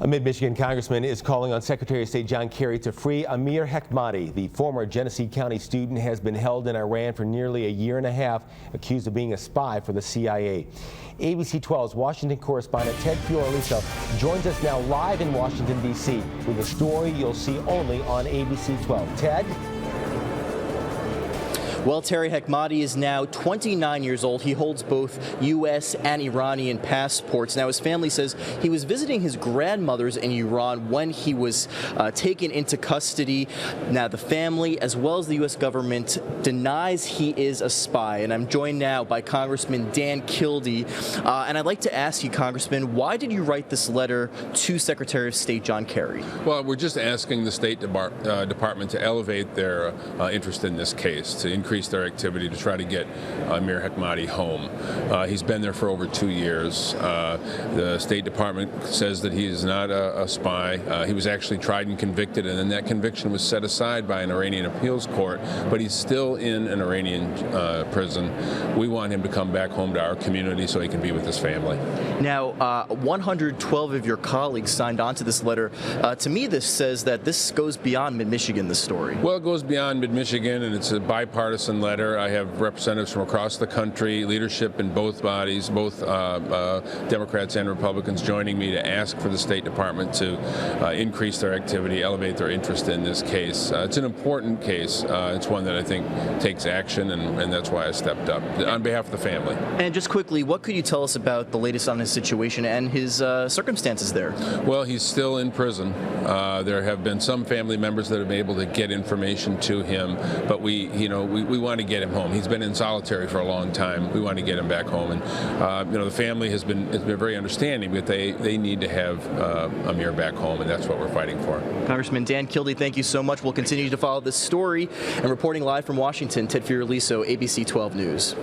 A Mid-Michigan congressman is calling on Secretary of State John Kerry to free Amir Hekmati. The former Genesee County student has been held in Iran for nearly a year and a half, accused of being a spy for the CIA. ABC 12's Washington correspondent Ted Fioraliso joins us now live in Washington, D.C. with a story you'll see only on ABC 12. Ted? Well, Terry, Hekmati is now 29 years old. He holds both U.S. and Iranian passports. Now, his family says he was visiting his grandmother's in Iran when he was taken into custody. Now, the family, as well as the U.S. government, denies he is a spy. And I'm joined now by Congressman Dan Kildee. And I'd like to ask you, Congressman, why did you write this letter to Secretary of State John Kerry? Well, we're just asking the State Department to elevate their interest in this case, to increase their activity to try to get Amir Hekmati home. He's been there for over 2 years. The State Department says that he is not a spy. He was actually tried and convicted, and then that conviction was set aside by an Iranian appeals court, but he's still in an Iranian prison. We want him to come back home to our community so he can be with his family. Now, 112 of your colleagues signed on to this letter. To me, this says that this goes beyond Mid-Michigan, this story. Well, it goes beyond Mid-Michigan, and it's a bipartisan letter. I have representatives from across the country, leadership in both bodies, both Democrats and Republicans, joining me to ask for the State Department to increase their activity, elevate their interest in this case. It's an important case. It's one that I think takes action, and that's why I stepped up on behalf of the family. And just quickly, what could you tell us about the latest on his situation and his circumstances there? Well, he's still in prison. There have been some family members that have been able to get information to him, but we want to get him home. He's been in solitary for a long time. We want to get him back home, and the family has been very understanding, but they need to have Amir back home, and that's what we're fighting for. Congressman Dan Kildee, thank you so much. We'll continue to follow this story. And reporting live from Washington, Ted Fioraliso, ABC 12 News.